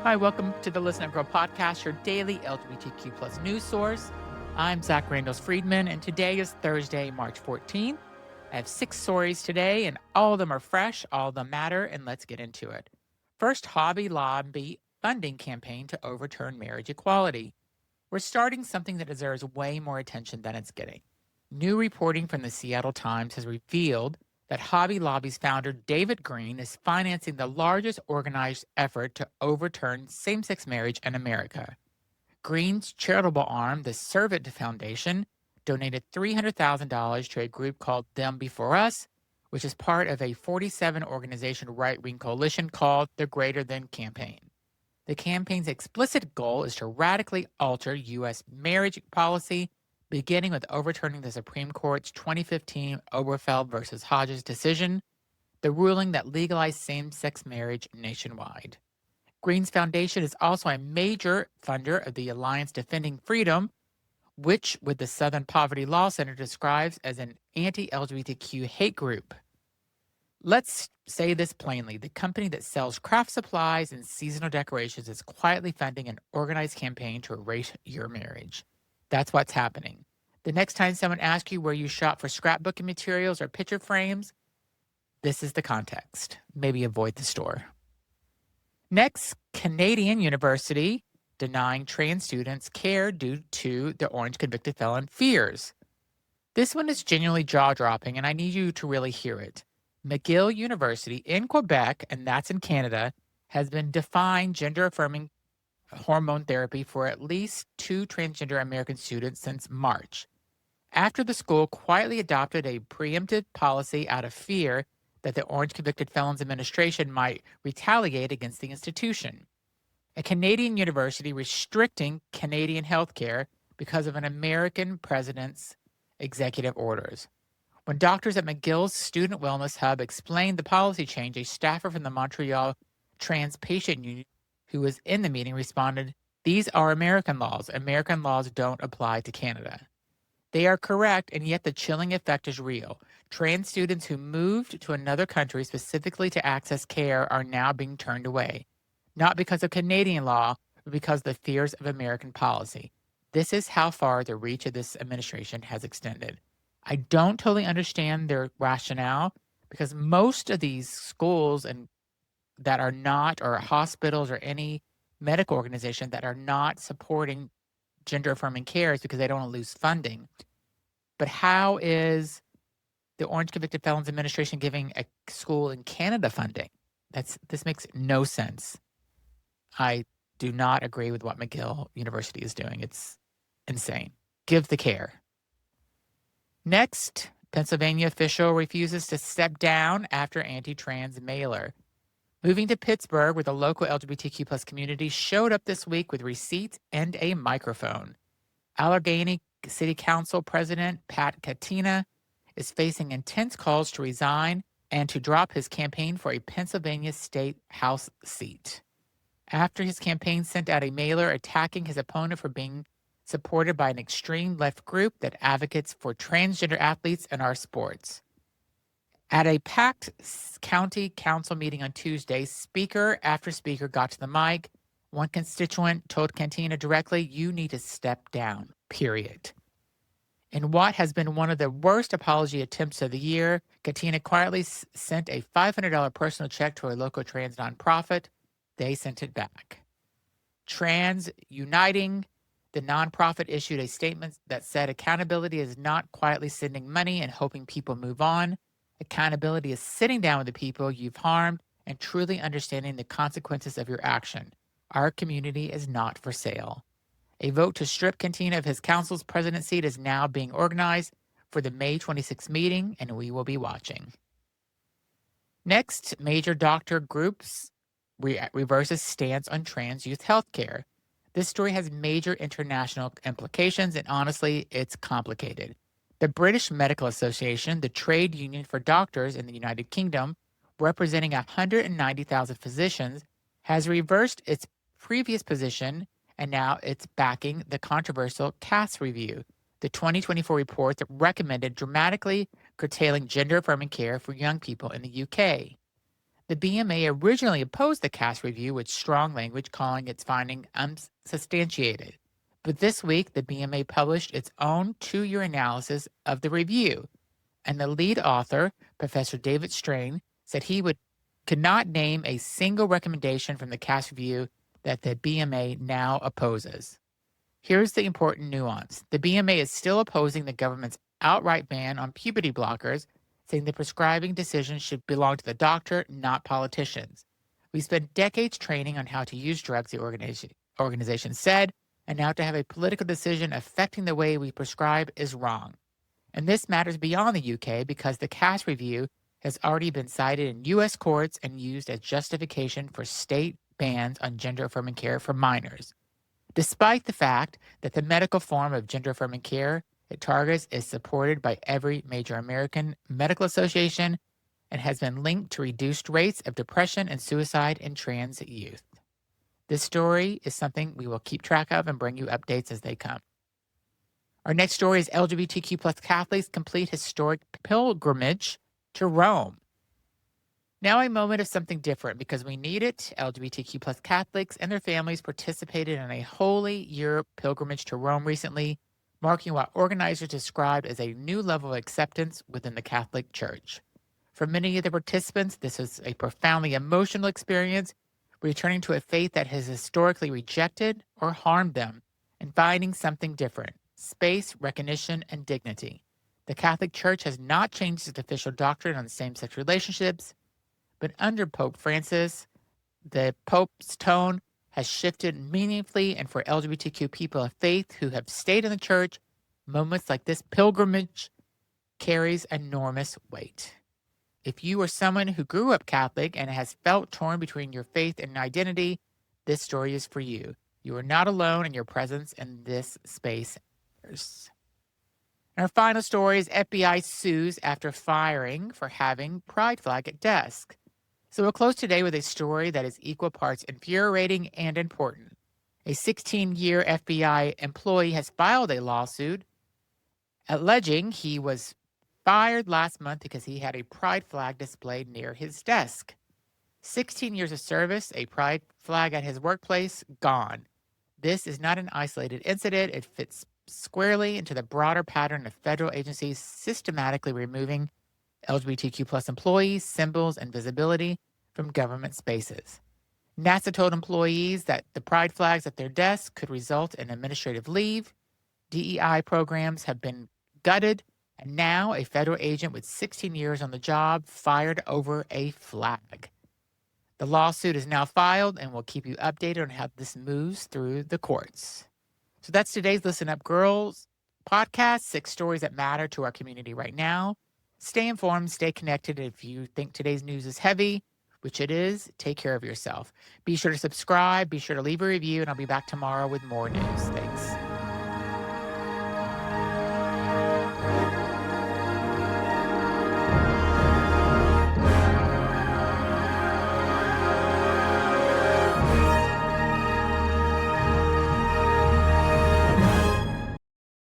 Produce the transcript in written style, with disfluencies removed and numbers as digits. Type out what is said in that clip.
Hi, welcome to the Listen Up Girl podcast, your daily LGBTQ plus news source. I'm Zach Randles-Friedman, and today is Thursday, March 14th. I have 6 stories today, and all of them are fresh, all of them matter, and let's get into it. First, Hobby Lobby funding campaign to overturn marriage equality. We're starting something that deserves way more attention than it's getting. New reporting from the Seattle Times has revealed that Hobby Lobby's founder, David Green, is financing the largest organized effort to overturn same-sex marriage in America. Green's charitable arm, the Servant Foundation, donated $300,000 to a group called Them Before Us, which is part of a 47-organization right-wing coalition called the Greater Than Campaign. The campaign's explicit goal is to radically alter U.S. marriage policy, beginning with overturning the Supreme Court's 2015 Obergefell versus Hodges decision, the ruling that legalized same-sex marriage nationwide. Green's foundation is also a major funder of the Alliance Defending Freedom, which, with the Southern Poverty Law Center, describes as an anti-LGBTQ hate group. Let's say this plainly. The company that sells craft supplies and seasonal decorations is quietly funding an organized campaign to erase your marriage. That's what's happening. The next time someone asks you where you shop for scrapbooking materials or picture frames, this is the context. Maybe avoid the store. Next, Canadian University denying trans students care due to the orange convicted felon fears. This one is genuinely jaw-dropping, and I need you to really hear it. McGill University in Quebec, and that's in Canada, has been defying gender-affirming hormone therapy for at least 2 transgender American students since March, after the school quietly adopted a preemptive policy out of fear that the Orange Convicted Felons Administration might retaliate against the institution. A Canadian university restricting Canadian healthcare because of an American president's executive orders. When doctors at McGill's Student Wellness Hub explained the policy change, a staffer from the Montreal Trans Patient Union who was in the meeting responded, "These are American laws. American laws don't apply to Canada." They are correct, and yet the chilling effect is real. Trans students who moved to another country specifically to access care are now being turned away, not because of Canadian law, but because of the fears of American policy. This is how far the reach of this administration has extended. I don't totally understand their rationale because most of these schools and that are not, or hospitals or any medical organization that are not supporting gender affirming care is because they don't want to lose funding. But how is the Orange Convicted Felons Administration giving a school in Canada funding? This makes no sense. I do not agree with what McGill University is doing. It's insane. Give the care. Next, Pennsylvania official refuses to step down after anti-trans mailer. Moving to Pittsburgh, where the local LGBTQ plus community showed up this week with receipts and a microphone. Allegheny City Council President Pat Katina is facing intense calls to resign and to drop his campaign for a Pennsylvania state House seat, after his campaign sent out a mailer attacking his opponent for being supported by an extreme left group that advocates for transgender athletes in our sports. At a packed county council meeting on Tuesday, speaker after speaker got to the mic. One constituent told Cantina directly, "You need to step down, period." In what has been one of the worst apology attempts of the year, Cantina quietly sent a $500 personal check to a local trans nonprofit. They sent it back. Trans Uniting, the nonprofit, issued a statement that said accountability is not quietly sending money and hoping people move on. Accountability is sitting down with the people you've harmed and truly understanding the consequences of your action. Our community is not for sale. A vote to strip Cantina of his council's president seat is now being organized for the May 26th meeting, and we will be watching. Next, major doctor groups reverses stance on trans youth health care. This story has major international implications, and honestly, it's complicated. The British Medical Association, the trade union for doctors in the United Kingdom, representing 190,000 physicians, has reversed its previous position, and now it's backing the controversial CAS review, the 2024 report that recommended dramatically curtailing gender-affirming care for young people in the UK. The BMA originally opposed the Cass review with strong language calling its finding unsubstantiated. But this week, the BMA published its own 2-year analysis of the review, and the lead author, Professor David Strain, said could not name a single recommendation from the Cass review that the BMA now opposes. Here's the important nuance. The BMA is still opposing the government's outright ban on puberty blockers, saying the prescribing decision should belong to the doctor, not politicians. We spent decades training on how to use drugs, the organization said, and now to have a political decision affecting the way we prescribe is wrong. And this matters beyond the UK because the Cass review has already been cited in U.S. courts and used as justification for state bans on gender-affirming care for minors. Despite the fact that the medical form of gender-affirming care it targets is supported by every major American medical association and has been linked to reduced rates of depression and suicide in trans youth. This story is something we will keep track of and bring you updates as they come. Our next story is LGBTQ Catholics complete historic pilgrimage to Rome. Now a moment of something different because we need it. LGBTQ Catholics and their families participated in a Holy Year pilgrimage to Rome recently, marking what organizers described as a new level of acceptance within the Catholic Church. For many of the participants, this was a profoundly emotional experience, returning to a faith that has historically rejected or harmed them and finding something different: space, recognition, and dignity. The Catholic Church has not changed its official doctrine on same-sex relationships, but under Pope Francis, the Pope's tone has shifted meaningfully, and for LGBTQ people of faith who have stayed in the church, moments like this pilgrimage carries enormous weight. If you are someone who grew up Catholic and has felt torn between your faith and identity, this story is for you. You are not alone, and your presence in this space matters. And our final story is FBI sues after firing for having pride flag at desk. So we'll close today with a story that is equal parts infuriating and important. A 16-year FBI employee has filed a lawsuit alleging he was fired last month because he had a pride flag displayed near his desk. 16 years of service, a pride flag at his workplace, gone. This is not an isolated incident. It fits squarely into the broader pattern of federal agencies systematically removing LGBTQ employees, symbols, and visibility from government spaces. NASA told employees that the pride flags at their desks could result in administrative leave. DEI programs have been gutted, and now a federal agent with 16 years on the job fired over a flag. The lawsuit is now filed, and we'll keep you updated on how this moves through the courts. So that's today's Listen Up Girls podcast, 6 stories that matter to our community right now. Stay informed, stay connected. If you think today's news is heavy, which it is, take care of yourself. Be sure to subscribe, be sure to leave a review, and I'll be back tomorrow with more news. Thanks.